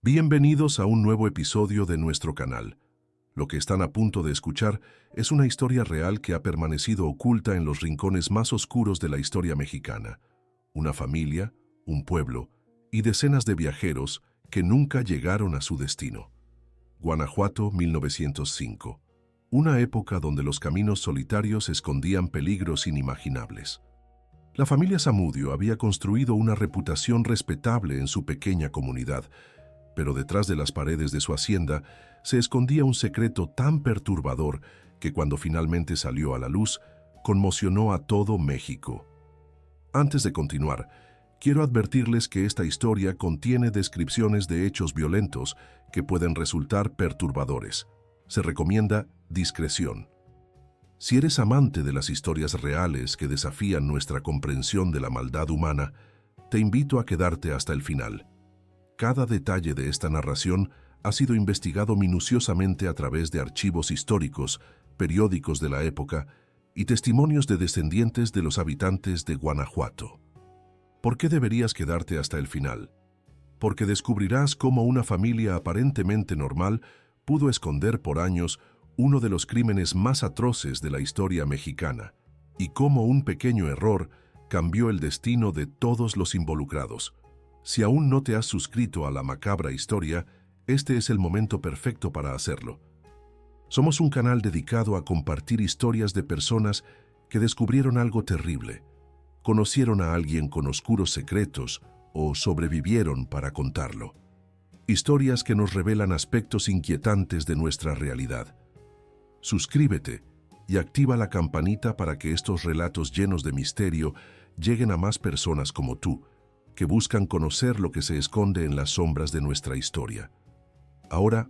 Bienvenidos a un nuevo episodio de nuestro canal. Lo que están a punto de escuchar es una historia real que ha permanecido oculta en los rincones más oscuros de la historia mexicana. Una familia, un pueblo y decenas de viajeros que nunca llegaron a su destino. Guanajuato, 1905. Una época donde los caminos solitarios escondían peligros inimaginables. La familia Zamudio había construido una reputación respetable en su pequeña comunidad, pero detrás de las paredes de su hacienda se escondía un secreto tan perturbador que cuando finalmente salió a la luz, conmocionó a todo México. Antes de continuar, quiero advertirles que esta historia contiene descripciones de hechos violentos que pueden resultar perturbadores. Se recomienda discreción. Si eres amante de las historias reales que desafían nuestra comprensión de la maldad humana, te invito a quedarte hasta el final. Cada detalle de esta narración ha sido investigado minuciosamente a través de archivos históricos, periódicos de la época y testimonios de descendientes de los habitantes de Guanajuato. ¿Por qué deberías quedarte hasta el final? Porque descubrirás cómo una familia aparentemente normal pudo esconder por años uno de los crímenes más atroces de la historia mexicana y cómo un pequeño error cambió el destino de todos los involucrados. Si aún no te has suscrito a la macabra historia, este es el momento perfecto para hacerlo. Somos un canal dedicado a compartir historias de personas que descubrieron algo terrible, conocieron a alguien con oscuros secretos o sobrevivieron para contarlo. Historias que nos revelan aspectos inquietantes de nuestra realidad. Suscríbete y activa la campanita para que estos relatos llenos de misterio lleguen a más personas como tú, que buscan conocer lo que se esconde en las sombras de nuestra historia. Ahora,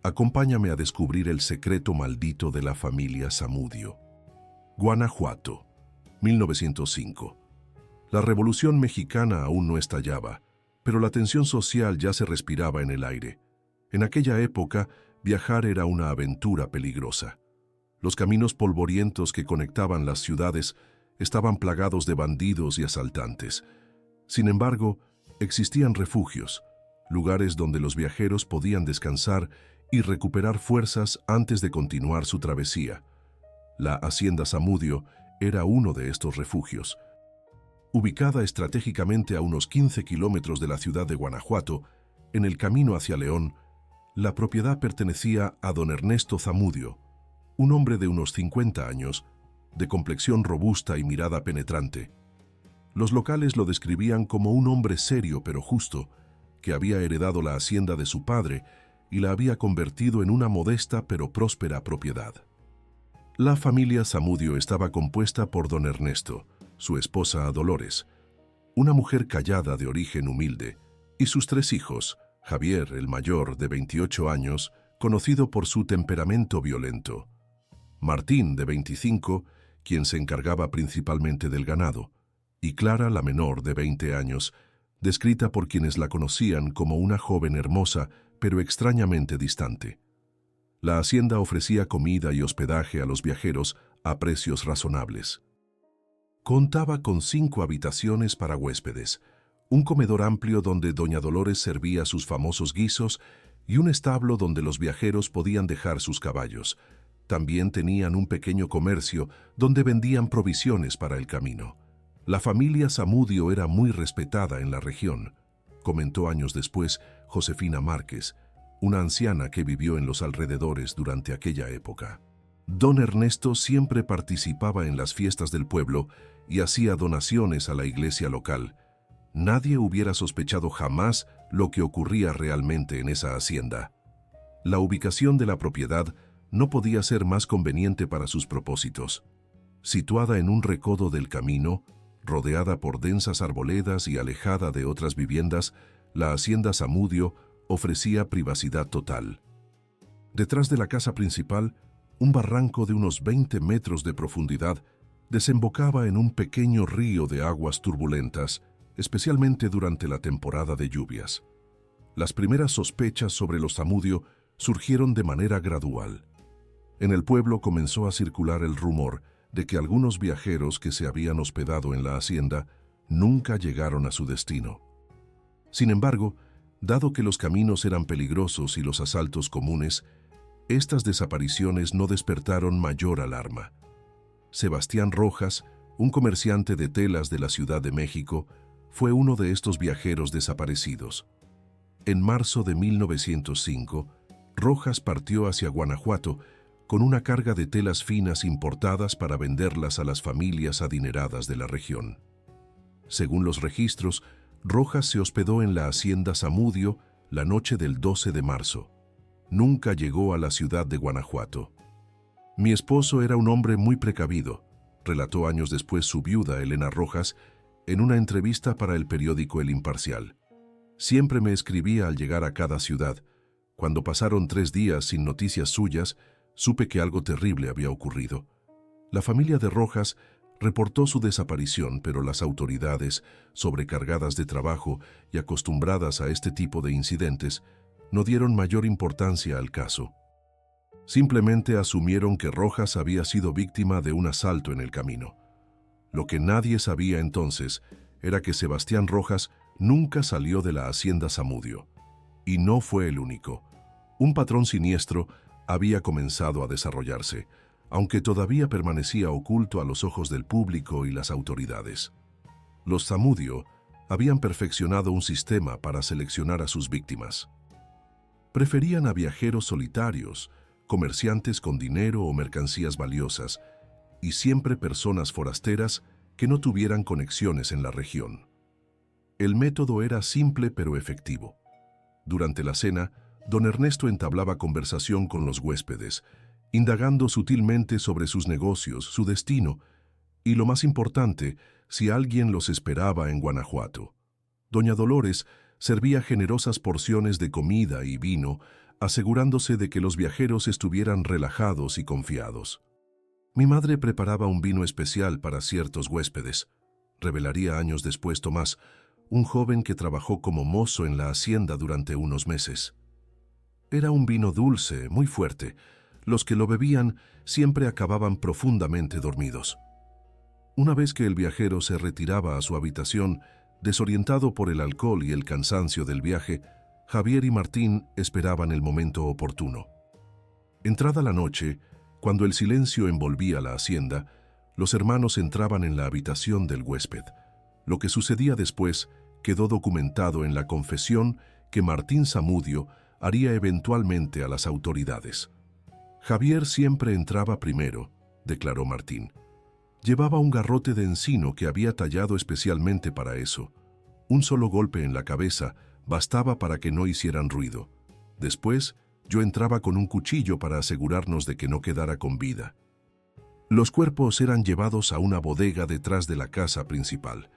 acompáñame a descubrir el secreto maldito de la familia Zamudio. Guanajuato, 1905. La Revolución Mexicana aún no estallaba, pero la tensión social ya se respiraba en el aire. En aquella época, viajar era una aventura peligrosa. Los caminos polvorientos que conectaban las ciudades estaban plagados de bandidos y asaltantes. Sin embargo, existían refugios, lugares donde los viajeros podían descansar y recuperar fuerzas antes de continuar su travesía. La Hacienda Zamudio era uno de estos refugios. Ubicada estratégicamente a unos 15 kilómetros de la ciudad de Guanajuato, en el camino hacia León, la propiedad pertenecía a don Ernesto Zamudio, un hombre de unos 50 años, de complexión robusta y mirada penetrante. Los locales lo describían como un hombre serio pero justo, que había heredado la hacienda de su padre y la había convertido en una modesta pero próspera propiedad. La familia Zamudio estaba compuesta por don Ernesto, su esposa Dolores, una mujer callada de origen humilde, y sus 3 hijos, Javier, el mayor, de 28 años, conocido por su temperamento violento; Martín, de 25, quien se encargaba principalmente del ganado; y Clara, la menor, de 20 años, descrita por quienes la conocían como una joven hermosa, pero extrañamente distante. La hacienda ofrecía comida y hospedaje a los viajeros a precios razonables. Contaba con 5 habitaciones para huéspedes, un comedor amplio donde doña Dolores servía sus famosos guisos y un establo donde los viajeros podían dejar sus caballos. También tenían un pequeño comercio donde vendían provisiones para el camino. La familia Zamudio era muy respetada en la región, comentó años después Josefina Márquez, una anciana que vivió en los alrededores durante aquella época. Don Ernesto siempre participaba en las fiestas del pueblo y hacía donaciones a la iglesia local. Nadie hubiera sospechado jamás lo que ocurría realmente en esa hacienda. La ubicación de la propiedad no podía ser más conveniente para sus propósitos. Situada en un recodo del camino, rodeada por densas arboledas y alejada de otras viviendas, la hacienda Zamudio ofrecía privacidad total. Detrás de la casa principal, un barranco de unos 20 metros de profundidad desembocaba en un pequeño río de aguas turbulentas, especialmente durante la temporada de lluvias. Las primeras sospechas sobre los Zamudio surgieron de manera gradual. En el pueblo comenzó a circular el rumor de que algunos viajeros que se habían hospedado en la hacienda nunca llegaron a su destino. Sin embargo, Dado que los caminos eran peligrosos y los asaltos comunes, estas desapariciones no despertaron mayor alarma. Sebastián Rojas, un comerciante de telas de la Ciudad de México, fue uno de estos viajeros desaparecidos. En marzo de 1905, Rojas partió hacia Guanajuato con una carga de telas finas importadas para venderlas a las familias adineradas de la región. Según los registros, Rojas se hospedó en la hacienda Zamudio la noche del 12 de marzo. Nunca llegó a la ciudad de Guanajuato. Mi esposo era un hombre muy precavido, relató años después su viuda, Elena Rojas, en una entrevista para el periódico El Imparcial. Siempre me escribía al llegar a cada ciudad. Cuando pasaron 3 días sin noticias suyas, supe que algo terrible había ocurrido. La familia de Rojas reportó su desaparición, pero las autoridades, sobrecargadas de trabajo y acostumbradas a este tipo de incidentes, no dieron mayor importancia al caso. Simplemente asumieron que Rojas había sido víctima de un asalto en el camino. Lo que nadie sabía entonces era que Sebastián Rojas nunca salió de la hacienda Zamudio. Y no fue el único. Un patrón siniestro había comenzado a desarrollarse, aunque todavía permanecía oculto a los ojos del público y las autoridades. Los Zamudio habían perfeccionado un sistema para seleccionar a sus víctimas. Preferían a viajeros solitarios, comerciantes con dinero o mercancías valiosas, y siempre personas forasteras que no tuvieran conexiones en la región. El método era simple pero efectivo. Durante la cena, don Ernesto entablaba conversación con los huéspedes, indagando sutilmente sobre sus negocios, su destino y, lo más importante, si alguien los esperaba en Guanajuato. Doña Dolores servía generosas porciones de comida y vino, asegurándose de que los viajeros estuvieran relajados y confiados. Mi madre preparaba un vino especial para ciertos huéspedes, revelaría años después Tomás, un joven que trabajó como mozo en la hacienda durante unos meses. Era un vino dulce, muy fuerte. Los que lo bebían siempre acababan profundamente dormidos. Una vez que el viajero se retiraba a su habitación, desorientado por el alcohol y el cansancio del viaje, Javier y Martín esperaban el momento oportuno. Entrada la noche, cuando el silencio envolvía la hacienda, los hermanos entraban en la habitación del huésped. Lo que sucedía después quedó documentado en la confesión que Martín Zamudio haría eventualmente a las autoridades. Javier siempre entraba primero, declaró Martín. Llevaba un garrote de encino que había tallado especialmente para eso. Un solo golpe en la cabeza bastaba para que no hicieran ruido. Después, yo entraba con un cuchillo para asegurarnos de que no quedara con vida. Los cuerpos eran llevados a una bodega detrás de la casa principal.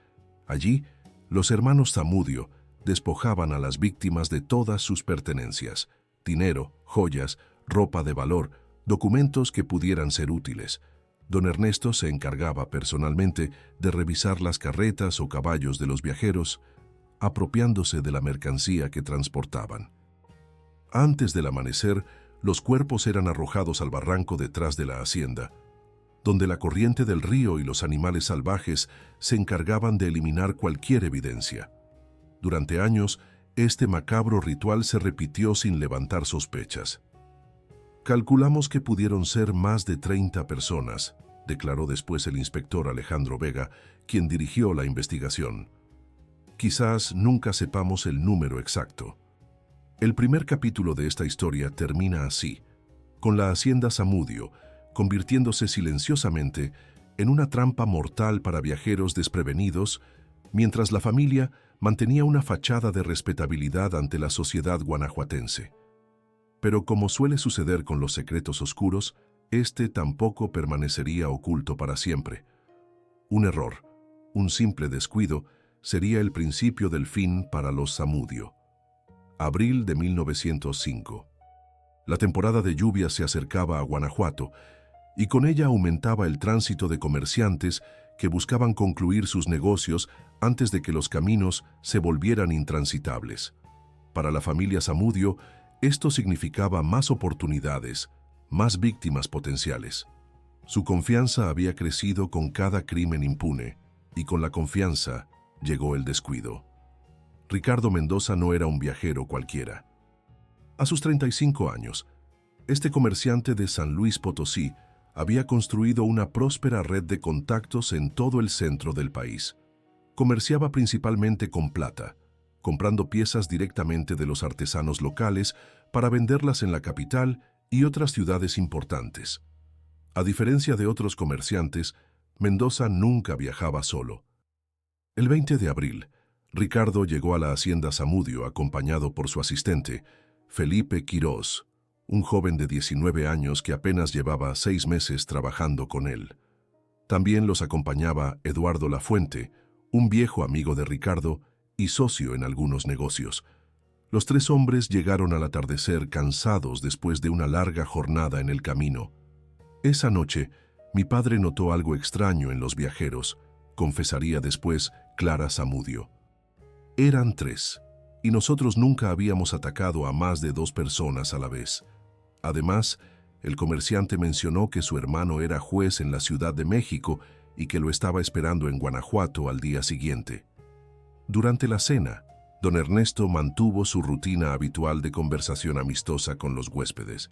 Allí, los hermanos Zamudio despojaban a las víctimas de todas sus pertenencias, dinero, joyas, ropa de valor, documentos que pudieran ser útiles. Don Ernesto se encargaba personalmente de revisar las carretas o caballos de los viajeros, apropiándose de la mercancía que transportaban. Antes del amanecer, los cuerpos eran arrojados al barranco detrás de la hacienda, donde la corriente del río y los animales salvajes se encargaban de eliminar cualquier evidencia. Durante años, este macabro ritual se repitió sin levantar sospechas. Calculamos que pudieron ser más de 30 personas, declaró después el inspector Alejandro Vega, quien dirigió la investigación. Quizás nunca sepamos el número exacto. El primer capítulo de esta historia termina así, con la hacienda Zamudio, convirtiéndose silenciosamente en una trampa mortal para viajeros desprevenidos, mientras la familia mantenía una fachada de respetabilidad ante la sociedad guanajuatense. Pero como suele suceder con los secretos oscuros, este tampoco permanecería oculto para siempre. Un error, un simple descuido, sería el principio del fin para los Zamudio. Abril de 1905. La temporada de lluvias se acercaba a Guanajuato, y con ella aumentaba el tránsito de comerciantes que buscaban concluir sus negocios antes de que los caminos se volvieran intransitables. Para la familia Zamudio, esto significaba más oportunidades, más víctimas potenciales. Su confianza había crecido con cada crimen impune, y con la confianza llegó el descuido. Ricardo Mendoza no era un viajero cualquiera. A sus 35 años, este comerciante de San Luis Potosí había construido una próspera red de contactos en todo el centro del país. Comerciaba principalmente con plata, comprando piezas directamente de los artesanos locales para venderlas en la capital y otras ciudades importantes. A diferencia de otros comerciantes, Mendoza nunca viajaba solo. El 20 de abril, Ricardo llegó a la hacienda Zamudio acompañado por su asistente, Felipe Quirós, un joven de 19 años que apenas llevaba 6 meses trabajando con él. También los acompañaba Eduardo Lafuente, un viejo amigo de Ricardo y socio en algunos negocios. Los 3 hombres llegaron al atardecer cansados después de una larga jornada en el camino. Esa noche, mi padre notó algo extraño en los viajeros, confesaría después Clara Zamudio. Eran 3, y nosotros nunca habíamos atacado a más de 2 personas a la vez. Además, el comerciante mencionó que su hermano era juez en la Ciudad de México y que lo estaba esperando en Guanajuato al día siguiente. Durante la cena, don Ernesto mantuvo su rutina habitual de conversación amistosa con los huéspedes.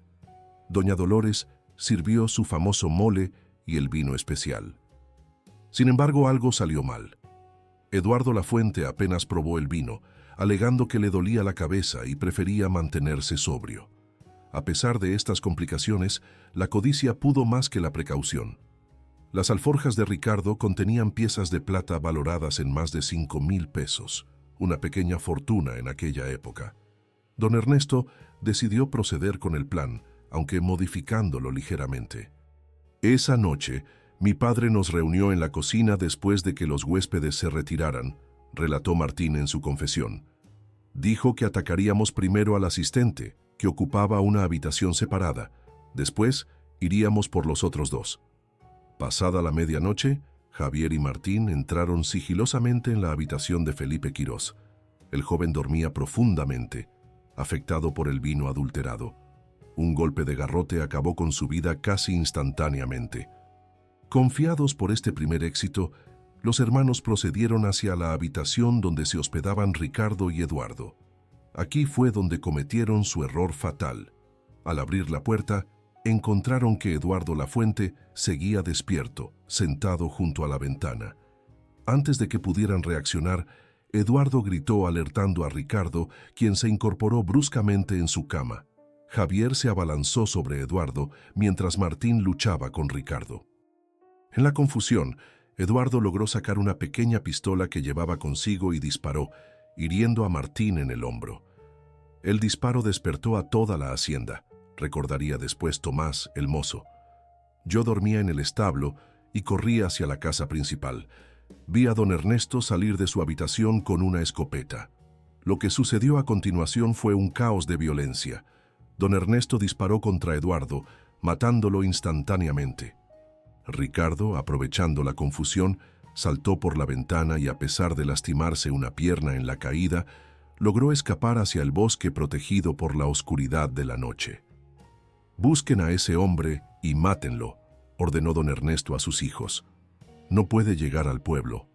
Doña Dolores sirvió su famoso mole y el vino especial. Sin embargo, algo salió mal. Eduardo Lafuente apenas probó el vino, alegando que le dolía la cabeza y prefería mantenerse sobrio. A pesar de estas complicaciones, la codicia pudo más que la precaución. Las alforjas de Ricardo contenían piezas de plata valoradas en más de 5,000 pesos, una pequeña fortuna en aquella época. Don Ernesto decidió proceder con el plan, aunque modificándolo ligeramente. Esa noche, mi padre nos reunió en la cocina después de que los huéspedes se retiraran, relató Martín en su confesión. Dijo que atacaríamos primero al asistente, que ocupaba una habitación separada. Después, iríamos por los otros 2. Pasada la medianoche, Javier y Martín entraron sigilosamente en la habitación de Felipe Quirós. El joven dormía profundamente, afectado por el vino adulterado. Un golpe de garrote acabó con su vida casi instantáneamente. Confiados por este primer éxito, los hermanos procedieron hacia la habitación donde se hospedaban Ricardo y Eduardo. Aquí fue donde cometieron su error fatal. Al abrir la puerta, encontraron que Eduardo Lafuente seguía despierto, sentado junto a la ventana. Antes de que pudieran reaccionar, Eduardo gritó alertando a Ricardo, quien se incorporó bruscamente en su cama. Javier se abalanzó sobre Eduardo, mientras Martín luchaba con Ricardo. En la confusión, Eduardo logró sacar una pequeña pistola que llevaba consigo y disparó, hiriendo a Martín en el hombro. El disparo despertó a toda la hacienda, recordaría después Tomás, el mozo. Yo dormía en el establo y corrí hacia la casa principal. Vi a don Ernesto salir de su habitación con una escopeta. Lo que sucedió a continuación fue un caos de violencia. Don Ernesto disparó contra Eduardo, matándolo instantáneamente. Ricardo, aprovechando la confusión, saltó por la ventana y, a pesar de lastimarse una pierna en la caída, logró escapar hacia el bosque protegido por la oscuridad de la noche. «Busquen a ese hombre y mátenlo», ordenó don Ernesto a sus hijos. «No puede llegar al pueblo».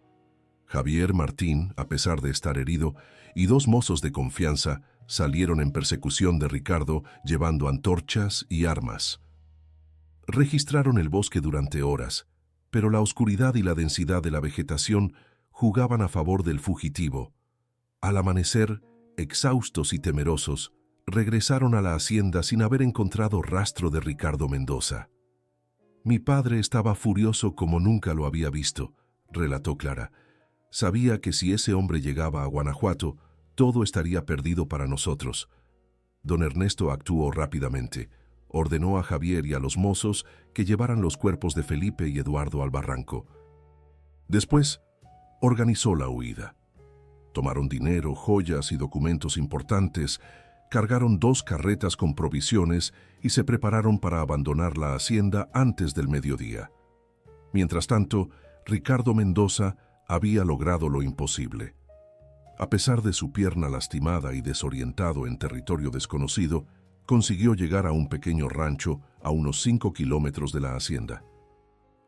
Javier, Martín, a pesar de estar herido, y 2 mozos de confianza salieron en persecución de Ricardo llevando antorchas y armas. Registraron el bosque durante horas, pero la oscuridad y la densidad de la vegetación jugaban a favor del fugitivo. Al amanecer, exhaustos y temerosos, regresaron a la hacienda sin haber encontrado rastro de Ricardo Mendoza. «Mi padre estaba furioso como nunca lo había visto», relató Clara. «Sabía que si ese hombre llegaba a Guanajuato, todo estaría perdido para nosotros». Don Ernesto actuó rápidamente. Ordenó a Javier y a los mozos que llevaran los cuerpos de Felipe y Eduardo al barranco. Después, organizó la huida. Tomaron dinero, joyas y documentos importantes, cargaron 2 carretas con provisiones y se prepararon para abandonar la hacienda antes del mediodía. Mientras tanto, Ricardo Mendoza había logrado lo imposible. A pesar de su pierna lastimada y desorientado en territorio desconocido, consiguió llegar a un pequeño rancho a unos 5 kilómetros de la hacienda.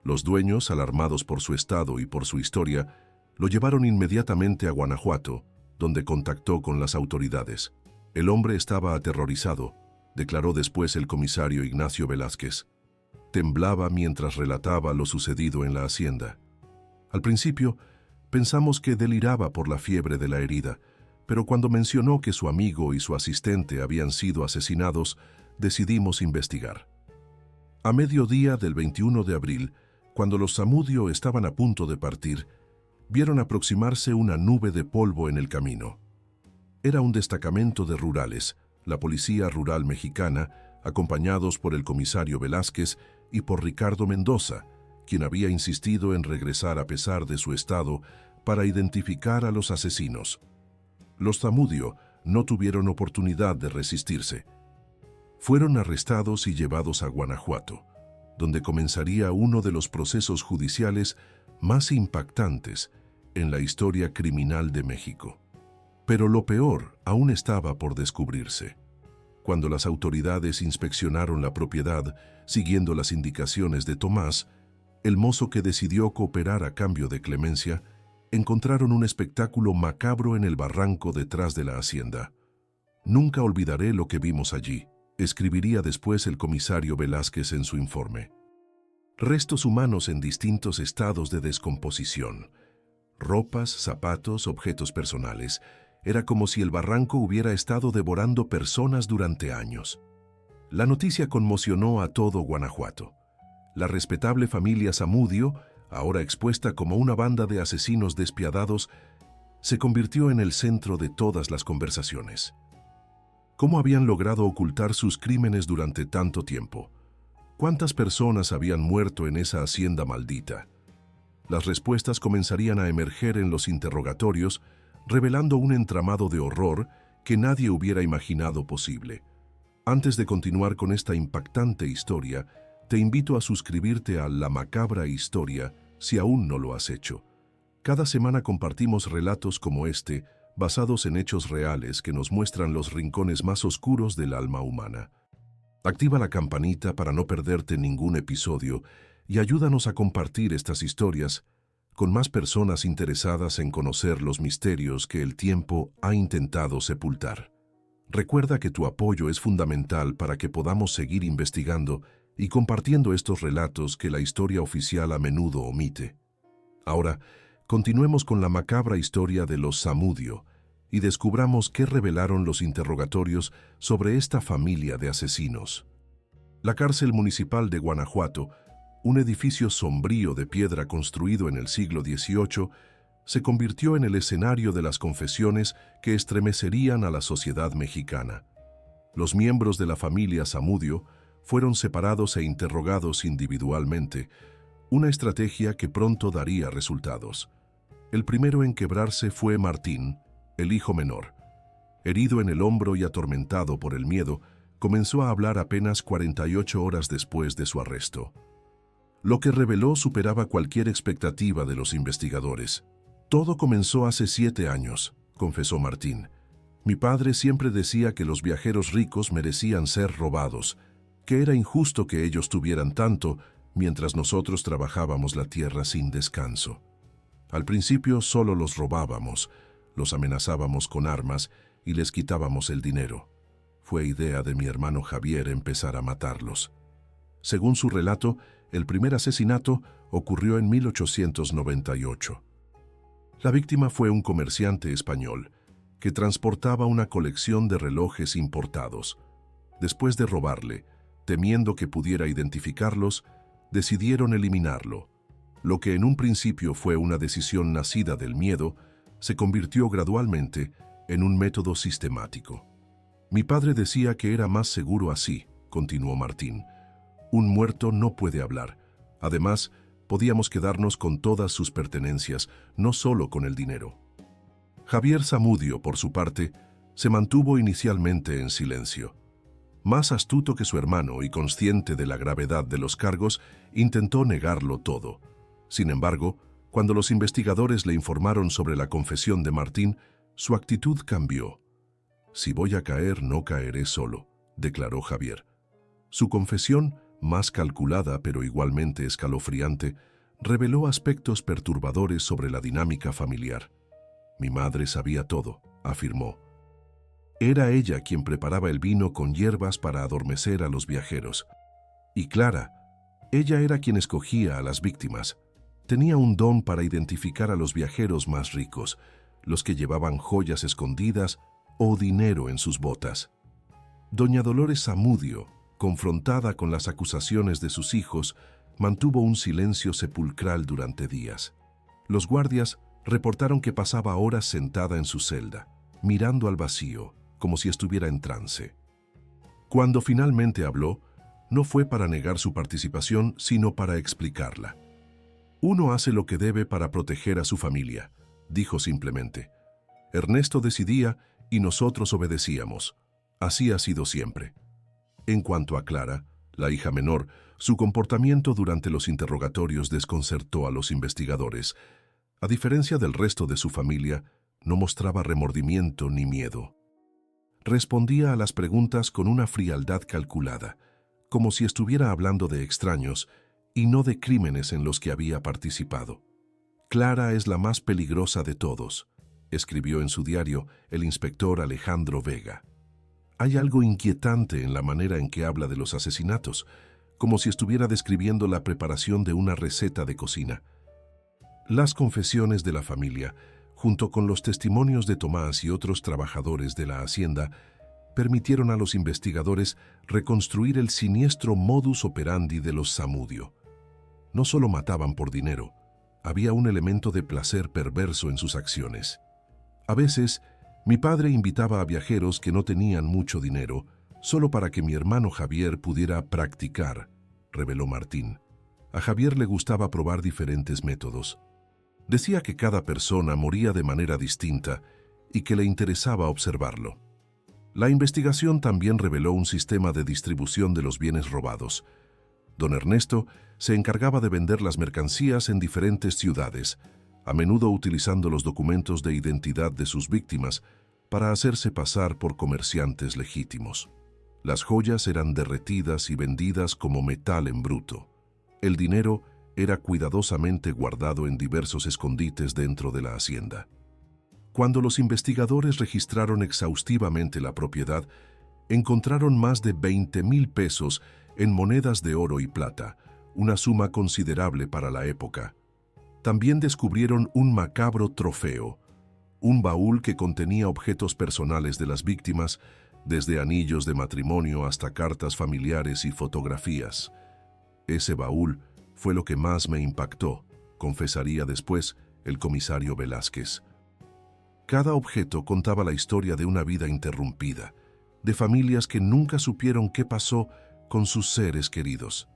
Los dueños, alarmados por su estado y por su historia, lo llevaron inmediatamente a Guanajuato, donde contactó con las autoridades. El hombre estaba aterrorizado, declaró después el comisario Ignacio Velázquez. Temblaba mientras relataba lo sucedido en la hacienda. Al principio, pensamos que deliraba por la fiebre de la herida, pero cuando mencionó que su amigo y su asistente habían sido asesinados, decidimos investigar. A mediodía del 21 de abril, cuando los Zamudio estaban a punto de partir, vieron aproximarse una nube de polvo en el camino. Era un destacamento de rurales, la Policía Rural Mexicana, acompañados por el comisario Velázquez y por Ricardo Mendoza, quien había insistido en regresar a pesar de su estado para identificar a los asesinos. Los Zamudio no tuvieron oportunidad de resistirse. Fueron arrestados y llevados a Guanajuato, donde comenzaría uno de los procesos judiciales más impactantes en la historia criminal de México. Pero lo peor aún estaba por descubrirse. Cuando las autoridades inspeccionaron la propiedad, siguiendo las indicaciones de Tomás, el mozo que decidió cooperar a cambio de clemencia, encontraron un espectáculo macabro en el barranco detrás de la hacienda. Nunca olvidaré lo que vimos allí, escribiría después el comisario Velázquez en su informe. Restos humanos en distintos estados de descomposición. Ropas, zapatos, objetos personales. Era como si el barranco hubiera estado devorando personas durante años. La noticia conmocionó a todo Guanajuato. La respetable familia Zamudio, ahora expuesta como una banda de asesinos despiadados, se convirtió en el centro de todas las conversaciones. ¿Cómo habían logrado ocultar sus crímenes durante tanto tiempo? ¿Cuántas personas habían muerto en esa hacienda maldita? Las respuestas comenzarían a emerger en los interrogatorios, revelando un entramado de horror que nadie hubiera imaginado posible. Antes de continuar con esta impactante historia, te invito a suscribirte a La Macabra Historia si aún no lo has hecho. Cada semana compartimos relatos como este, basados en hechos reales que nos muestran los rincones más oscuros del alma humana. Activa la campanita para no perderte ningún episodio y ayúdanos a compartir estas historias con más personas interesadas en conocer los misterios que el tiempo ha intentado sepultar. Recuerda que tu apoyo es fundamental para que podamos seguir investigando y compartiendo estos relatos que la historia oficial a menudo omite. Ahora, continuemos con la macabra historia de los Zamudio y descubramos qué revelaron los interrogatorios sobre esta familia de asesinos. La cárcel municipal de Guanajuato, un edificio sombrío de piedra construido en el siglo XVIII, se convirtió en el escenario de las confesiones que estremecerían a la sociedad mexicana. Los miembros de la familia Zamudio fueron separados e interrogados individualmente, una estrategia que pronto daría resultados. El primero en quebrarse fue Martín, el hijo menor. Herido en el hombro y atormentado por el miedo, comenzó a hablar apenas 48 horas después de su arresto. Lo que reveló superaba cualquier expectativa de los investigadores. Todo comenzó hace 7 años, confesó Martín. Mi padre siempre decía que los viajeros ricos merecían ser robados, que era injusto que ellos tuvieran tanto mientras nosotros trabajábamos la tierra sin descanso. Al principio solo los robábamos, los amenazábamos con armas y les quitábamos el dinero. Fue idea de mi hermano Javier empezar a matarlos. Según su relato, el primer asesinato ocurrió en 1898. La víctima fue un comerciante español que transportaba una colección de relojes importados. Después de robarle, temiendo que pudiera identificarlos, decidieron eliminarlo. Lo que en un principio fue una decisión nacida del miedo, se convirtió gradualmente en un método sistemático. Mi padre decía que era más seguro así, continuó Martín. Un muerto no puede hablar. Además, podíamos quedarnos con todas sus pertenencias, no solo con el dinero. Javier Zamudio, por su parte, se mantuvo inicialmente en silencio. Más astuto que su hermano y consciente de la gravedad de los cargos, intentó negarlo todo. Sin embargo, cuando los investigadores le informaron sobre la confesión de Martín, su actitud cambió. Si voy a caer, no caeré solo, declaró Javier. Su confesión, más calculada pero igualmente escalofriante, reveló aspectos perturbadores sobre la dinámica familiar. Mi madre sabía todo, afirmó. Era ella quien preparaba el vino con hierbas para adormecer a los viajeros. Y Clara, ella era quien escogía a las víctimas. Tenía un don para identificar a los viajeros más ricos, los que llevaban joyas escondidas o dinero en sus botas. Doña Dolores Zamudio, confrontada con las acusaciones de sus hijos, mantuvo un silencio sepulcral durante días. Los guardias reportaron que pasaba horas sentada en su celda, mirando al vacío, como si estuviera en trance. Cuando finalmente habló, no fue para negar su participación, sino para explicarla. Uno hace lo que debe para proteger a su familia, dijo simplemente. Ernesto decidía y nosotros obedecíamos. Así ha sido siempre. En cuanto a Clara, la hija menor, su comportamiento durante los interrogatorios desconcertó a los investigadores. A diferencia del resto de su familia, no mostraba remordimiento ni miedo. Respondía a las preguntas con una frialdad calculada, como si estuviera hablando de extraños y no de crímenes en los que había participado. Clara es la más peligrosa de todos, escribió en su diario el inspector Alejandro Vega. Hay algo inquietante en la manera en que habla de los asesinatos, como si estuviera describiendo la preparación de una receta de cocina. Las confesiones de la familia, junto con los testimonios de Tomás y otros trabajadores de la hacienda, permitieron a los investigadores reconstruir el siniestro modus operandi de los Zamudio. No solo mataban por dinero, había un elemento de placer perverso en sus acciones. A veces, mi padre invitaba a viajeros que no tenían mucho dinero, solo para que mi hermano Javier pudiera practicar, reveló Martín. A Javier le gustaba probar diferentes métodos. Decía que cada persona moría de manera distinta y que le interesaba observarlo. La investigación también reveló un sistema de distribución de los bienes robados. Don Ernesto se encargaba de vender las mercancías en diferentes ciudades, a menudo utilizando los documentos de identidad de sus víctimas para hacerse pasar por comerciantes legítimos. Las joyas eran derretidas y vendidas como metal en bruto. El dinero era cuidadosamente guardado en diversos escondites dentro de la hacienda. Cuando los investigadores registraron exhaustivamente la propiedad, encontraron más de 20,000 pesos en monedas de oro y plata, una suma considerable para la época. También descubrieron un macabro trofeo, un baúl que contenía objetos personales de las víctimas, desde anillos de matrimonio hasta cartas familiares y fotografías. Ese baúl fue lo que más me impactó, confesaría después el comisario Velázquez. Cada objeto contaba la historia de una vida interrumpida, de familias que nunca supieron qué pasó con sus seres queridos.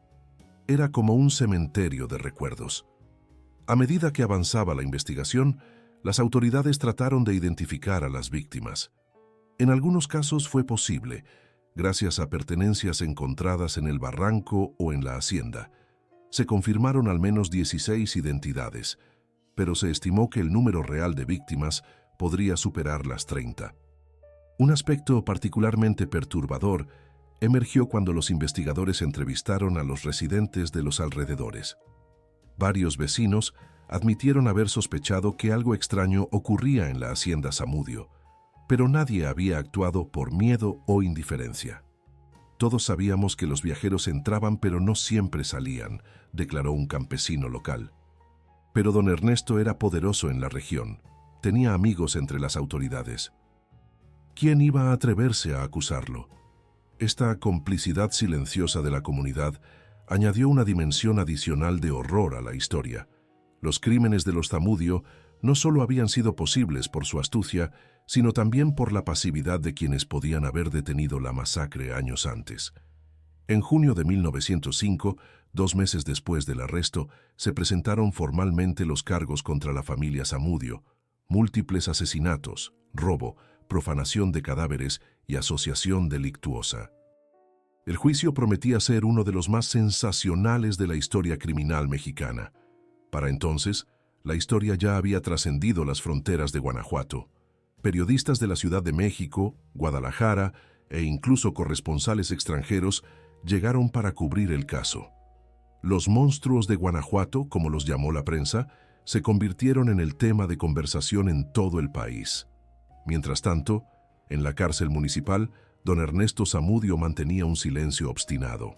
Era como un cementerio de recuerdos. A medida que avanzaba la investigación, las autoridades trataron de identificar a las víctimas. En algunos casos fue posible, gracias a pertenencias encontradas en el barranco o en la hacienda. Se confirmaron al menos 16 identidades, pero se estimó que el número real de víctimas podría superar las 30. Un aspecto particularmente perturbador emergió cuando los investigadores entrevistaron a los residentes de los alrededores. Varios vecinos admitieron haber sospechado que algo extraño ocurría en la hacienda Zamudio, pero nadie había actuado por miedo o indiferencia. Todos sabíamos que los viajeros entraban pero no siempre salían, declaró un campesino local. Pero don Ernesto era poderoso en la región. Tenía amigos entre las autoridades. ¿Quién iba a atreverse a acusarlo? Esta complicidad silenciosa de la comunidad añadió una dimensión adicional de horror a la historia. Los crímenes de los Zamudio no solo habían sido posibles por su astucia, sino también por la pasividad de quienes podían haber detenido la masacre años antes. En junio de 1905, 2 meses después del arresto, se presentaron formalmente los cargos contra la familia Zamudio: múltiples asesinatos, robo, profanación de cadáveres y asociación delictuosa. El juicio prometía ser uno de los más sensacionales de la historia criminal mexicana. Para entonces, la historia ya había trascendido las fronteras de Guanajuato. Periodistas de la Ciudad de México, Guadalajara e incluso corresponsales extranjeros llegaron para cubrir el caso. Los monstruos de Guanajuato, como los llamó la prensa, se convirtieron en el tema de conversación en todo el país. Mientras tanto, en la cárcel municipal, don Ernesto Zamudio mantenía un silencio obstinado.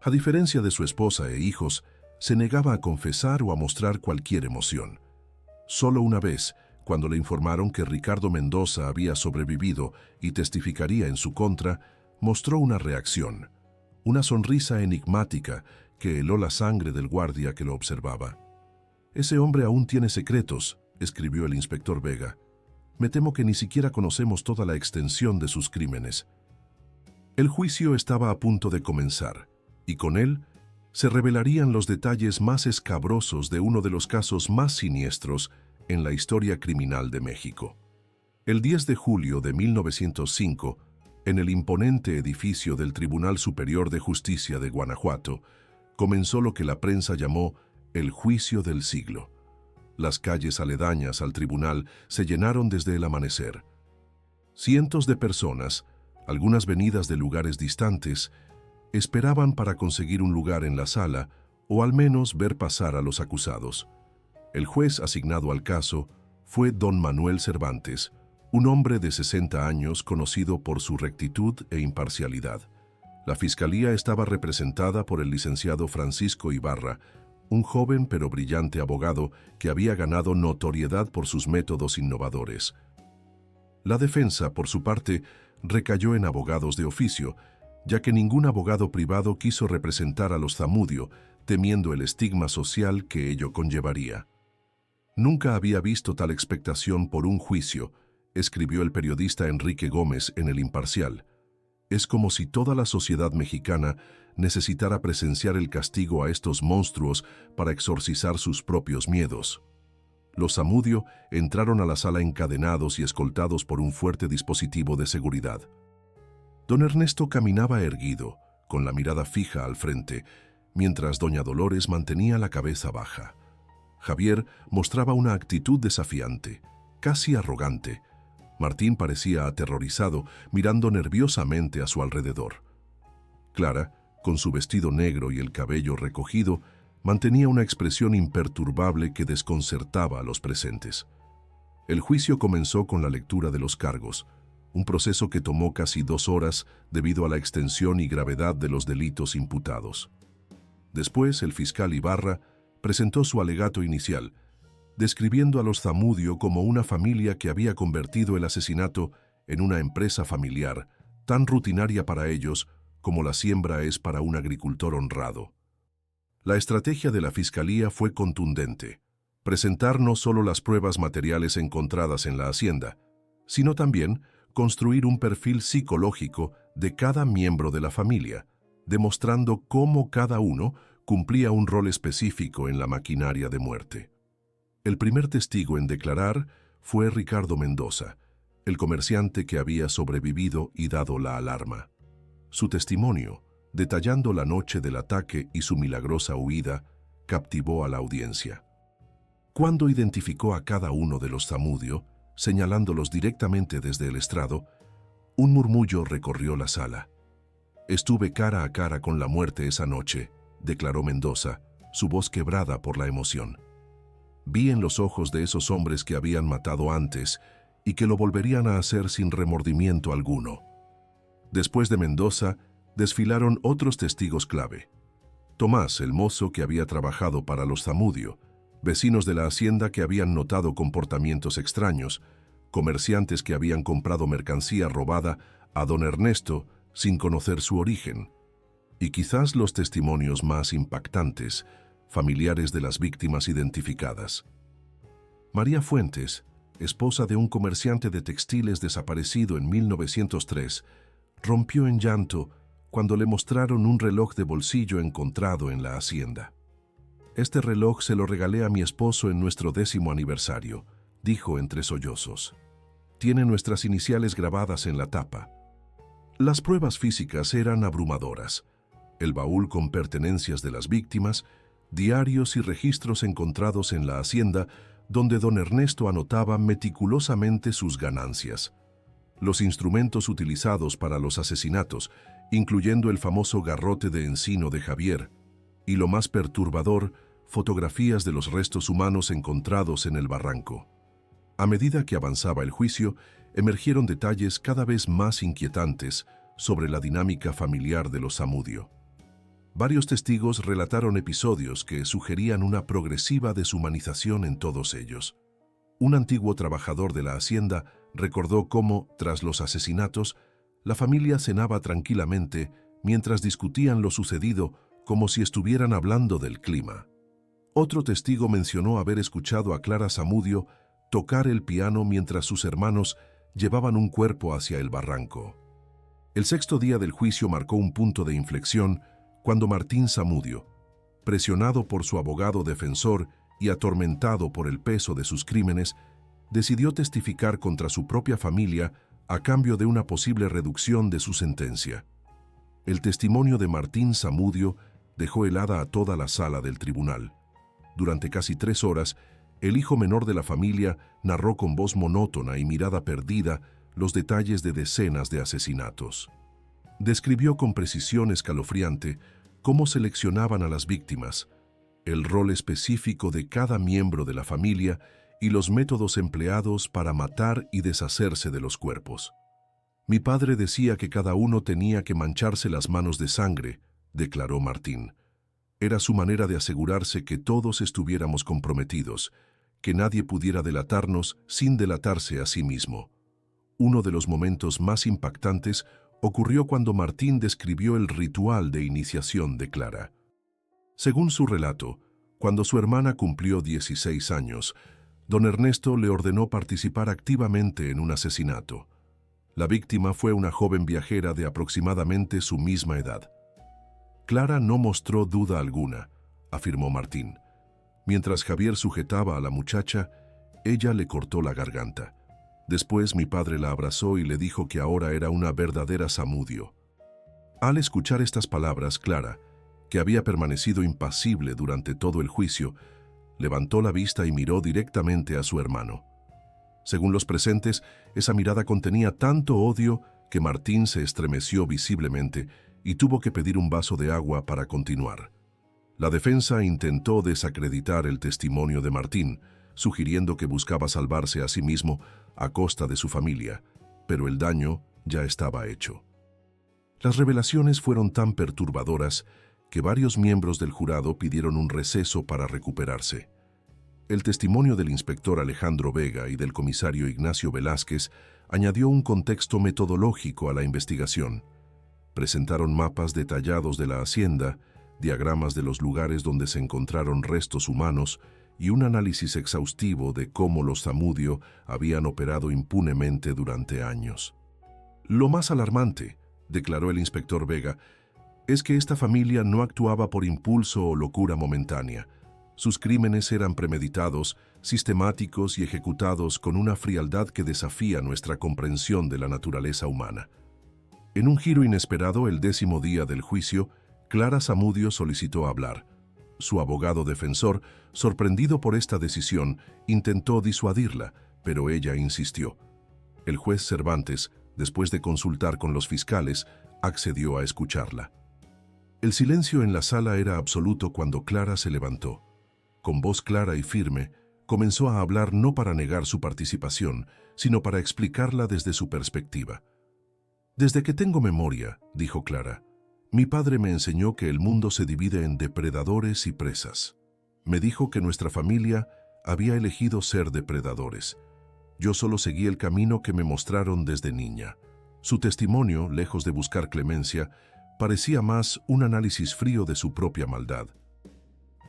A diferencia de su esposa e hijos, se negaba a confesar o a mostrar cualquier emoción. Solo una vez, cuando le informaron que Ricardo Mendoza había sobrevivido y testificaría en su contra, mostró una reacción, una sonrisa enigmática que heló la sangre del guardia que lo observaba. «Ese hombre aún tiene secretos», escribió el inspector Vega. «Me temo que ni siquiera conocemos toda la extensión de sus crímenes». El juicio estaba a punto de comenzar, y con él se revelarían los detalles más escabrosos de uno de los casos más siniestros en la historia criminal de México. El 10 de julio de 1905, en el imponente edificio del Tribunal Superior de Justicia de Guanajuato, comenzó lo que la prensa llamó el juicio del siglo. Las calles aledañas al tribunal se llenaron desde el amanecer. Cientos de personas, algunas venidas de lugares distantes, esperaban para conseguir un lugar en la sala o al menos ver pasar a los acusados. El juez asignado al caso fue don Manuel Cervantes, un hombre de 60 años conocido por su rectitud e imparcialidad. La fiscalía estaba representada por el licenciado Francisco Ibarra, un joven pero brillante abogado que había ganado notoriedad por sus métodos innovadores. La defensa, por su parte, recayó en abogados de oficio, ya que ningún abogado privado quiso representar a los Zamudio, temiendo el estigma social que ello conllevaría. «Nunca había visto tal expectación por un juicio», escribió el periodista Enrique Gómez en El Imparcial. «Es como si toda la sociedad mexicana necesitara presenciar el castigo a estos monstruos para exorcizar sus propios miedos». Los Zamudio entraron a la sala encadenados y escoltados por un fuerte dispositivo de seguridad. Don Ernesto caminaba erguido, con la mirada fija al frente, mientras doña Dolores mantenía la cabeza baja. Javier mostraba una actitud desafiante, casi arrogante. Martín parecía aterrorizado, mirando nerviosamente a su alrededor. Clara, con su vestido negro y el cabello recogido, mantenía una expresión imperturbable que desconcertaba a los presentes. El juicio comenzó con la lectura de los cargos, un proceso que tomó casi 2 horas debido a la extensión y gravedad de los delitos imputados. Después, el fiscal Ibarra presentó su alegato inicial, describiendo a los Zamudio como una familia que había convertido el asesinato en una empresa familiar, tan rutinaria para ellos como la siembra es para un agricultor honrado. La estrategia de la fiscalía fue contundente: presentar no solo las pruebas materiales encontradas en la hacienda, sino también construir un perfil psicológico de cada miembro de la familia, demostrando cómo cada uno cumplía un rol específico en la maquinaria de muerte. El primer testigo en declarar fue Ricardo Mendoza, el comerciante que había sobrevivido y dado la alarma. Su testimonio, detallando la noche del ataque y su milagrosa huida, captivó a la audiencia. Cuando identificó a cada uno de los Zamudio, señalándolos directamente desde el estrado, un murmullo recorrió la sala. «Estuve cara a cara con la muerte esa noche», declaró Mendoza, su voz quebrada por la emoción. «Vi en los ojos de esos hombres que habían matado antes y que lo volverían a hacer sin remordimiento alguno». Después de Mendoza, desfilaron otros testigos clave. Tomás, el mozo que había trabajado para los Zamudio, vecinos de la hacienda que habían notado comportamientos extraños, comerciantes que habían comprado mercancía robada a don Ernesto sin conocer su origen, y quizás los testimonios más impactantes, familiares de las víctimas identificadas. María Fuentes, esposa de un comerciante de textiles desaparecido en 1903, rompió en llanto cuando le mostraron un reloj de bolsillo encontrado en la hacienda. «Este reloj se lo regalé a mi esposo en nuestro 10º aniversario», dijo entre sollozos. «Tiene nuestras iniciales grabadas en la tapa». Las pruebas físicas eran abrumadoras. El baúl con pertenencias de las víctimas, diarios y registros encontrados en la hacienda donde don Ernesto anotaba meticulosamente sus ganancias. Los instrumentos utilizados para los asesinatos, incluyendo el famoso garrote de encino de Javier, y lo más perturbador, fotografías de los restos humanos encontrados en el barranco. A medida que avanzaba el juicio, emergieron detalles cada vez más inquietantes sobre la dinámica familiar de los Zamudio. Varios testigos relataron episodios que sugerían una progresiva deshumanización en todos ellos. Un antiguo trabajador de la hacienda recordó cómo, tras los asesinatos, la familia cenaba tranquilamente mientras discutían lo sucedido como si estuvieran hablando del clima. Otro testigo mencionó haber escuchado a Clara Zamudio tocar el piano mientras sus hermanos llevaban un cuerpo hacia el barranco. El sexto día del juicio marcó un punto de inflexión cuando Martín Zamudio, presionado por su abogado defensor y atormentado por el peso de sus crímenes, decidió testificar contra su propia familia a cambio de una posible reducción de su sentencia. El testimonio de Martín Zamudio dejó helada a toda la sala del tribunal. Durante casi 3 horas, el hijo menor de la familia narró con voz monótona y mirada perdida los detalles de decenas de asesinatos. Describió con precisión escalofriante cómo seleccionaban a las víctimas, el rol específico de cada miembro de la familia y los métodos empleados para matar y deshacerse de los cuerpos. Mi padre decía que cada uno tenía que mancharse las manos de sangre, declaró Martín. Era su manera de asegurarse que todos estuviéramos comprometidos, que nadie pudiera delatarnos sin delatarse a sí mismo. Uno de los momentos más impactantes ocurrió cuando Martín describió el ritual de iniciación de Clara. Según su relato, cuando su hermana cumplió 16 años, don Ernesto le ordenó participar activamente en un asesinato. La víctima fue una joven viajera de aproximadamente su misma edad. Clara no mostró duda alguna, afirmó Martín. Mientras Javier sujetaba a la muchacha, ella le cortó la garganta. Después mi padre la abrazó y le dijo que ahora era una verdadera Zamudio. Al escuchar estas palabras, Clara, que había permanecido impasible durante todo el juicio, levantó la vista y miró directamente a su hermano. Según los presentes, esa mirada contenía tanto odio que Martín se estremeció visiblemente y tuvo que pedir un vaso de agua para continuar. La defensa intentó desacreditar el testimonio de Martín, sugiriendo que buscaba salvarse a sí mismo a costa de su familia, pero el daño ya estaba hecho. Las revelaciones fueron tan perturbadoras que varios miembros del jurado pidieron un receso para recuperarse. El testimonio del inspector Alejandro Vega y del comisario Ignacio Velázquez añadió un contexto metodológico a la investigación. Presentaron mapas detallados de la hacienda, diagramas de los lugares donde se encontraron restos humanos y un análisis exhaustivo de cómo los Zamudio habían operado impunemente durante años. Lo más alarmante, declaró el inspector Vega, es que esta familia no actuaba por impulso o locura momentánea. Sus crímenes eran premeditados, sistemáticos y ejecutados con una frialdad que desafía nuestra comprensión de la naturaleza humana. En un giro inesperado, el 10º día del juicio, Clara Zamudio solicitó hablar. Su abogado defensor, sorprendido por esta decisión, intentó disuadirla, pero ella insistió. El juez Cervantes, después de consultar con los fiscales, accedió a escucharla. El silencio en la sala era absoluto cuando Clara se levantó. Con voz clara y firme, comenzó a hablar no para negar su participación, sino para explicarla desde su perspectiva. Desde que tengo memoria, dijo Clara, mi padre me enseñó que el mundo se divide en depredadores y presas. Me dijo que nuestra familia había elegido ser depredadores. Yo solo seguí el camino que me mostraron desde niña. Su testimonio, lejos de buscar clemencia, parecía más un análisis frío de su propia maldad.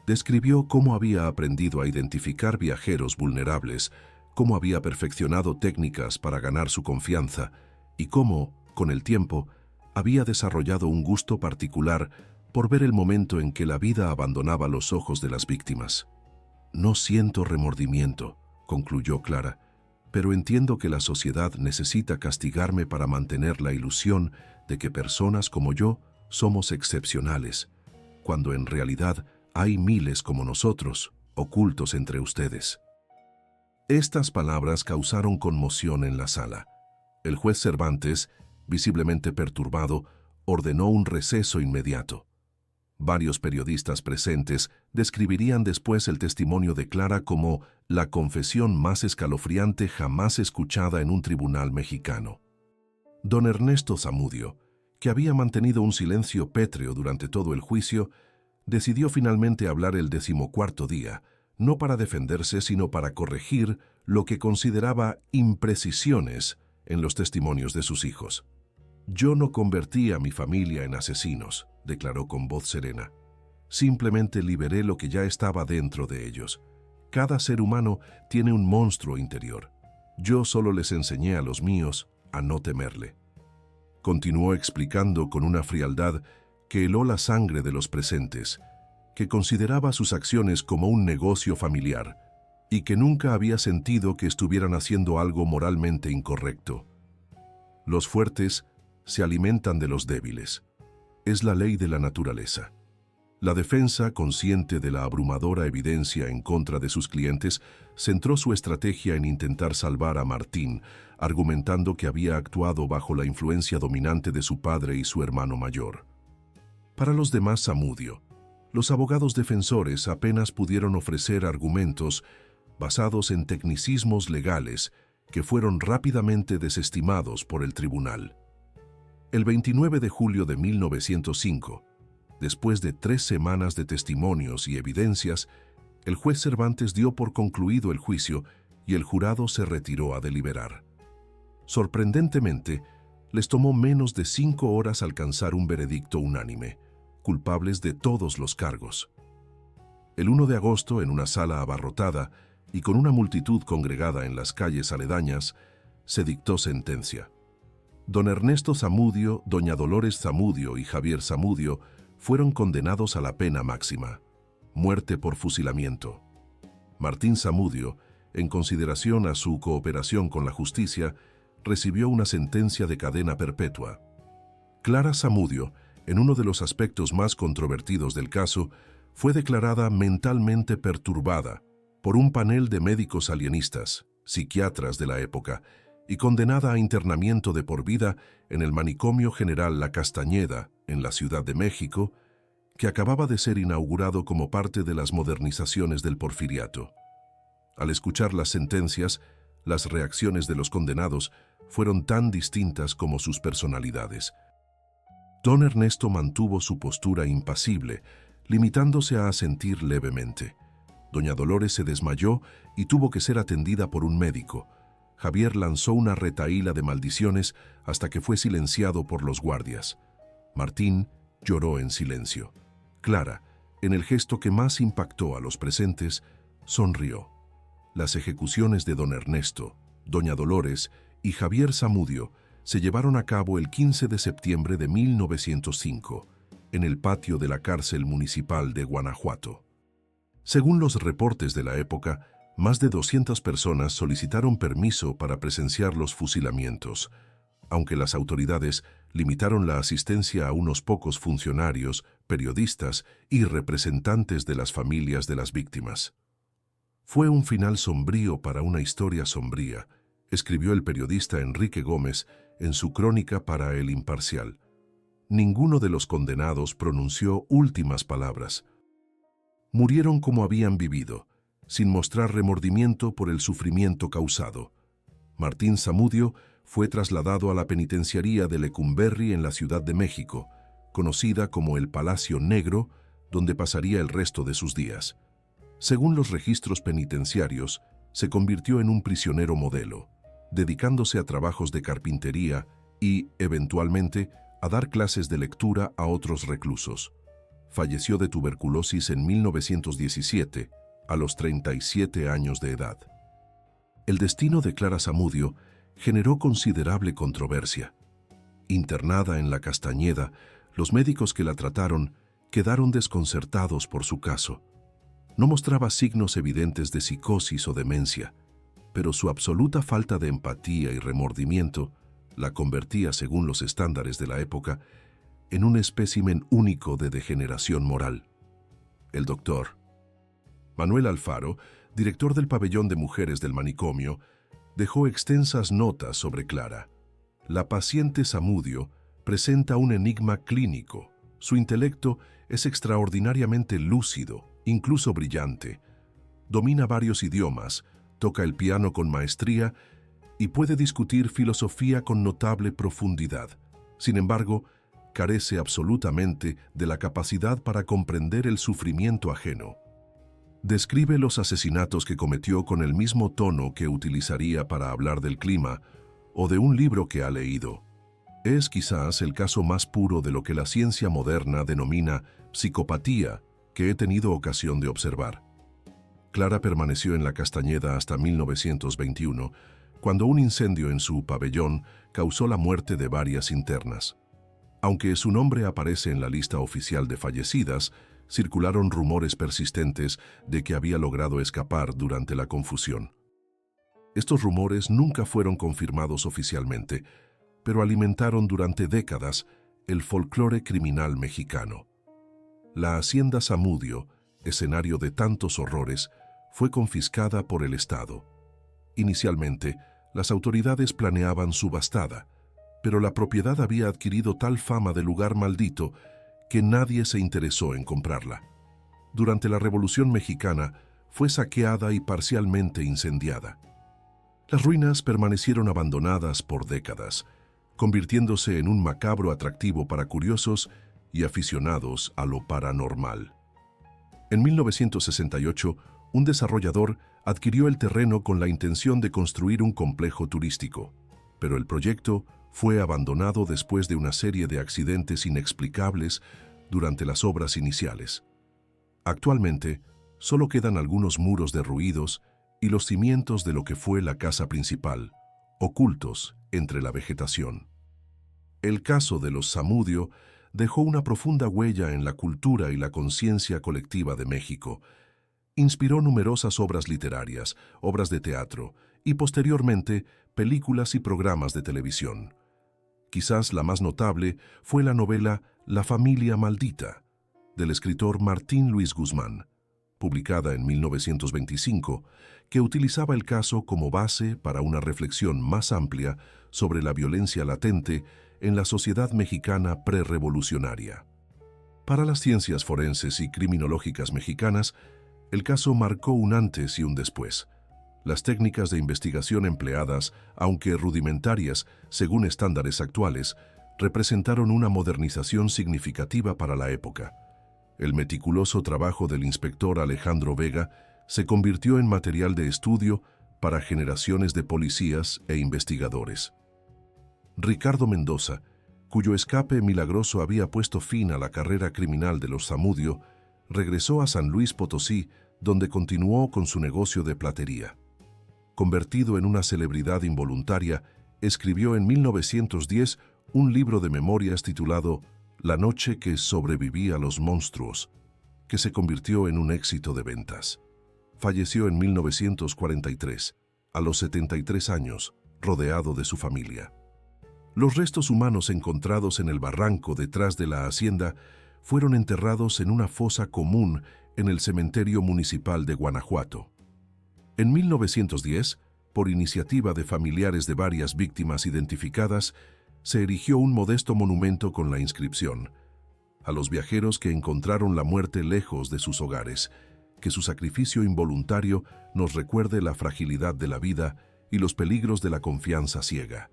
Describió cómo había aprendido a identificar viajeros vulnerables, cómo había perfeccionado técnicas para ganar su confianza y cómo, con el tiempo, había desarrollado un gusto particular por ver el momento en que la vida abandonaba los ojos de las víctimas. No siento remordimiento, concluyó Clara, pero entiendo que la sociedad necesita castigarme para mantener la ilusión de que personas como yo somos excepcionales, cuando en realidad hay miles como nosotros, ocultos entre ustedes. Estas palabras causaron conmoción en la sala. El juez Cervantes, visiblemente perturbado, ordenó un receso inmediato. Varios periodistas presentes describirían después el testimonio de Clara como la confesión más escalofriante jamás escuchada en un tribunal mexicano. Don Ernesto Zamudio, que había mantenido un silencio pétreo durante todo el juicio, decidió finalmente hablar el 14º día, no para defenderse, sino para corregir lo que consideraba imprecisiones en los testimonios de sus hijos. «Yo no convertí a mi familia en asesinos», declaró con voz serena. «Simplemente liberé lo que ya estaba dentro de ellos. Cada ser humano tiene un monstruo interior. Yo solo les enseñé a los míos a no temerle». Continuó explicando con una frialdad que heló la sangre de los presentes, que consideraba sus acciones como un negocio familiar y que nunca había sentido que estuvieran haciendo algo moralmente incorrecto. «Los fuertes se alimentan de los débiles. Es la ley de la naturaleza». La defensa, consciente de la abrumadora evidencia en contra de sus clientes, centró su estrategia en intentar salvar a Martín, argumentando que había actuado bajo la influencia dominante de su padre y su hermano mayor. Para los demás Zamudio, los abogados defensores apenas pudieron ofrecer argumentos basados en tecnicismos legales que fueron rápidamente desestimados por el tribunal. El 29 de julio de 1905, después de 3 semanas de testimonios y evidencias, el juez Cervantes dio por concluido el juicio y el jurado se retiró a deliberar. Sorprendentemente, les tomó menos de 5 horas alcanzar un veredicto unánime, culpables de todos los cargos. El 1 de agosto, en una sala abarrotada y con una multitud congregada en las calles aledañas, se dictó sentencia. Don Ernesto Zamudio, doña Dolores Zamudio y Javier Zamudio fueron condenados a la pena máxima, muerte por fusilamiento. Martín Zamudio, en consideración a su cooperación con la justicia, recibió una sentencia de cadena perpetua. Clara Zamudio, en uno de los aspectos más controvertidos del caso, fue declarada mentalmente perturbada por un panel de médicos alienistas, psiquiatras de la época, y condenada a internamiento de por vida en el Manicomio General La Castañeda, en la Ciudad de México, que acababa de ser inaugurado como parte de las modernizaciones del Porfiriato. Al escuchar las sentencias, las reacciones de los condenados fueron tan distintas como sus personalidades. Don Ernesto mantuvo su postura impasible, limitándose a asentir levemente. Doña Dolores se desmayó y tuvo que ser atendida por un médico. Javier lanzó una retahíla de maldiciones hasta que fue silenciado por los guardias. Martín lloró en silencio. Clara, en el gesto que más impactó a los presentes, sonrió. Las ejecuciones de don Ernesto, doña Dolores y Javier Zamudio se llevaron a cabo el 15 de septiembre de 1905, en el patio de la cárcel municipal de Guanajuato. Según los reportes de la época, más de 200 personas solicitaron permiso para presenciar los fusilamientos, aunque las autoridades limitaron la asistencia a unos pocos funcionarios, periodistas y representantes de las familias de las víctimas. «Fue un final sombrío para una historia sombría», escribió el periodista Enrique Gómez en su crónica para El Imparcial. Ninguno de los condenados pronunció últimas palabras. Murieron como habían vivido, sin mostrar remordimiento por el sufrimiento causado. Martín Zamudio fue trasladado a la penitenciaría de Lecumberri en la Ciudad de México, conocida como el Palacio Negro, donde pasaría el resto de sus días. Según los registros penitenciarios, se convirtió en un prisionero modelo, dedicándose a trabajos de carpintería y, eventualmente, a dar clases de lectura a otros reclusos. Falleció de tuberculosis en 1917, a los 37 años de edad. El destino de Clara Zamudio generó considerable controversia. Internada en La Castañeda, los médicos que la trataron quedaron desconcertados por su caso. No mostraba signos evidentes de psicosis o demencia, pero su absoluta falta de empatía y remordimiento la convertía, según los estándares de la época, en un espécimen único de degeneración moral. El doctor Manuel Alfaro, director del pabellón de mujeres del manicomio, dejó extensas notas sobre Clara. La paciente Zamudio presenta un enigma clínico, Su intelecto es extraordinariamente lúcido, incluso brillante. Domina varios idiomas, toca el piano con maestría y puede discutir filosofía con notable profundidad. Sin embargo, carece absolutamente de la capacidad para comprender el sufrimiento ajeno. Describe los asesinatos que cometió con el mismo tono que utilizaría para hablar del clima o de un libro que ha leído. Es quizás el caso más puro de lo que la ciencia moderna denomina psicopatía que he tenido ocasión de observar. Clara permaneció en la Castañeda hasta 1921, cuando un incendio en su pabellón causó la muerte de varias internas. Aunque su nombre aparece en la lista oficial de fallecidas, circularon rumores persistentes de que había logrado escapar durante la confusión. Estos rumores nunca fueron confirmados oficialmente, pero alimentaron durante décadas el folclore criminal mexicano. La hacienda Zamudio, escenario de tantos horrores, fue confiscada por el Estado. Inicialmente, las autoridades planeaban subastada, pero la propiedad había adquirido tal fama de lugar maldito que nadie se interesó en comprarla. Durante la Revolución Mexicana, fue saqueada y parcialmente incendiada. Las ruinas permanecieron abandonadas por décadas, convirtiéndose en un macabro atractivo para curiosos y aficionados a lo paranormal. En 1968, un desarrollador adquirió el terreno con la intención de construir un complejo turístico, pero el proyecto fue abandonado después de una serie de accidentes inexplicables durante las obras iniciales. Actualmente, solo quedan algunos muros derruidos y los cimientos de lo que fue la casa principal, ocultos entre la vegetación. El caso de los Zamudio dejó una profunda huella en la cultura y la conciencia colectiva de México. Inspiró numerosas obras literarias, obras de teatro y, posteriormente, películas y programas de televisión. Quizás la más notable fue la novela La familia maldita, del escritor Martín Luis Guzmán, publicada en 1925, que utilizaba el caso como base para una reflexión más amplia sobre la violencia latente en la sociedad mexicana prerrevolucionaria. Para las ciencias forenses y criminológicas mexicanas, el caso marcó un antes y un después. Las técnicas de investigación empleadas, aunque rudimentarias según estándares actuales, representaron una modernización significativa para la época. El meticuloso trabajo del inspector Alejandro Vega se convirtió en material de estudio para generaciones de policías e investigadores. Ricardo Mendoza, cuyo escape milagroso había puesto fin a la carrera criminal de los Zamudio, regresó a San Luis Potosí, donde continuó con su negocio de platería. Convertido en una celebridad involuntaria, escribió en 1910 un libro de memorias titulado La noche que sobreviví a los monstruos, que se convirtió en un éxito de ventas. Falleció en 1943, a los 73 años, rodeado de su familia. Los restos humanos encontrados en el barranco detrás de la hacienda fueron enterrados en una fosa común en el cementerio municipal de Guanajuato. En 1910, por iniciativa de familiares de varias víctimas identificadas, se erigió un modesto monumento con la inscripción: a los viajeros que encontraron la muerte lejos de sus hogares, que su sacrificio involuntario nos recuerde la fragilidad de la vida y los peligros de la confianza ciega.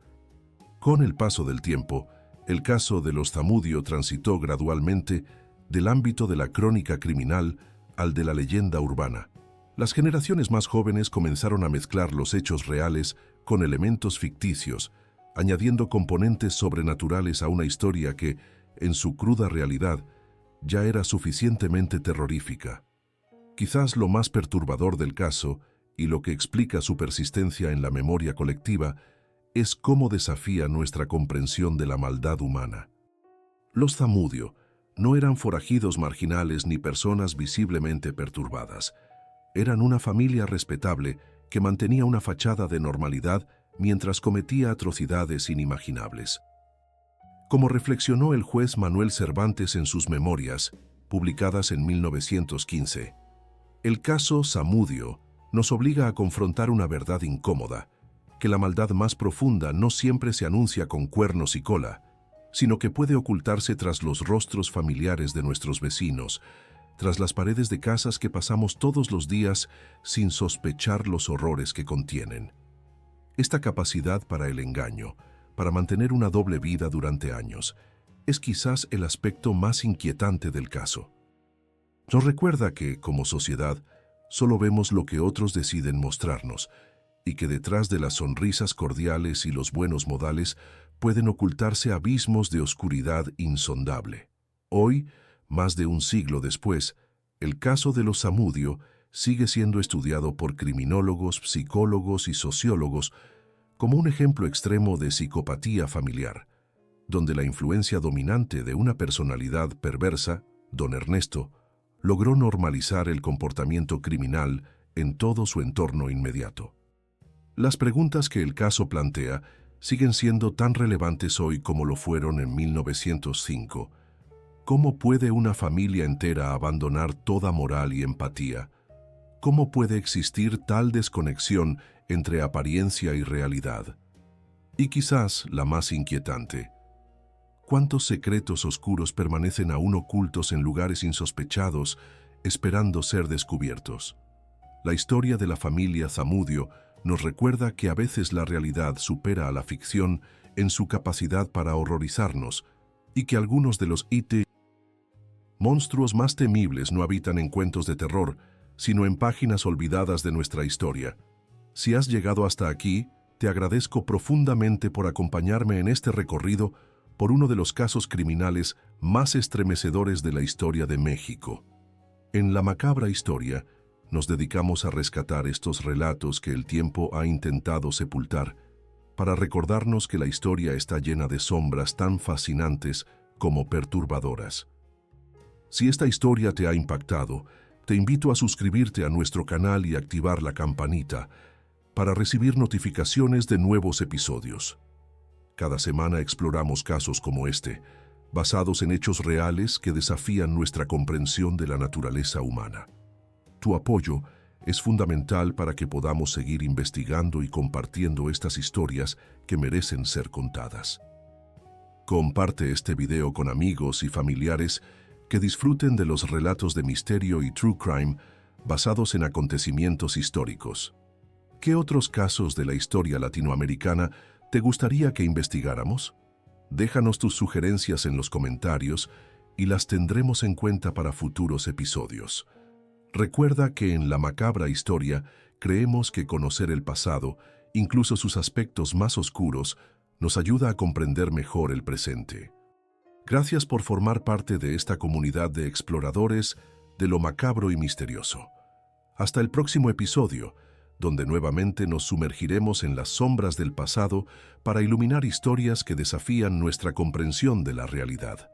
Con el paso del tiempo, el caso de los Zamudio transitó gradualmente del ámbito de la crónica criminal al de la leyenda urbana. Las generaciones más jóvenes comenzaron a mezclar los hechos reales con elementos ficticios, añadiendo componentes sobrenaturales a una historia que, en su cruda realidad, ya era suficientemente terrorífica. Quizás lo más perturbador del caso, y lo que explica su persistencia en la memoria colectiva, es cómo desafía nuestra comprensión de la maldad humana. Los Zamudio no eran forajidos marginales ni personas visiblemente perturbadas. Eran una familia respetable que mantenía una fachada de normalidad mientras cometía atrocidades inimaginables. Como reflexionó el juez Manuel Cervantes en sus memorias, publicadas en 1915, el caso Zamudio nos obliga a confrontar una verdad incómoda, que la maldad más profunda no siempre se anuncia con cuernos y cola, sino que puede ocultarse tras los rostros familiares de nuestros vecinos, tras las paredes de casas que pasamos todos los días sin sospechar los horrores que contienen. Esta capacidad para el engaño, para mantener una doble vida durante años, es quizás el aspecto más inquietante del caso. Nos recuerda que, como sociedad, solo vemos lo que otros deciden mostrarnos, y que detrás de las sonrisas cordiales y los buenos modales pueden ocultarse abismos de oscuridad insondable. Hoy, más de un siglo después, el caso de los Zamudio sigue siendo estudiado por criminólogos, psicólogos y sociólogos como un ejemplo extremo de psicopatía familiar, donde la influencia dominante de una personalidad perversa, don Ernesto, logró normalizar el comportamiento criminal en todo su entorno inmediato. Las preguntas que el caso plantea siguen siendo tan relevantes hoy como lo fueron en 1905. ¿Cómo puede una familia entera abandonar toda moral y empatía? ¿Cómo puede existir tal desconexión entre apariencia y realidad? Y quizás la más inquietante, ¿cuántos secretos oscuros permanecen aún ocultos en lugares insospechados, esperando ser descubiertos? La historia de la familia Zamudio nos recuerda que a veces la realidad supera a la ficción en su capacidad para horrorizarnos, y que algunos de los monstruos más temibles no habitan en cuentos de terror, sino en páginas olvidadas de nuestra historia. Si has llegado hasta aquí, te agradezco profundamente por acompañarme en este recorrido por uno de los casos criminales más estremecedores de la historia de México. En la macabra historia, nos dedicamos a rescatar estos relatos que el tiempo ha intentado sepultar, para recordarnos que la historia está llena de sombras tan fascinantes como perturbadoras. Si esta historia te ha impactado, te invito a suscribirte a nuestro canal y activar la campanita para recibir notificaciones de nuevos episodios. Cada semana exploramos casos como este, basados en hechos reales que desafían nuestra comprensión de la naturaleza humana. Tu apoyo es fundamental para que podamos seguir investigando y compartiendo estas historias que merecen ser contadas. Comparte este video con amigos y familiares que disfruten de los relatos de misterio y true crime basados en acontecimientos históricos. ¿Qué otros casos de la historia latinoamericana te gustaría que investigáramos? Déjanos tus sugerencias en los comentarios y las tendremos en cuenta para futuros episodios. Recuerda que en la macabra historia creemos que conocer el pasado, incluso sus aspectos más oscuros, nos ayuda a comprender mejor el presente. Gracias por formar parte de esta comunidad de exploradores de lo macabro y misterioso. Hasta el próximo episodio, donde nuevamente nos sumergiremos en las sombras del pasado para iluminar historias que desafían nuestra comprensión de la realidad.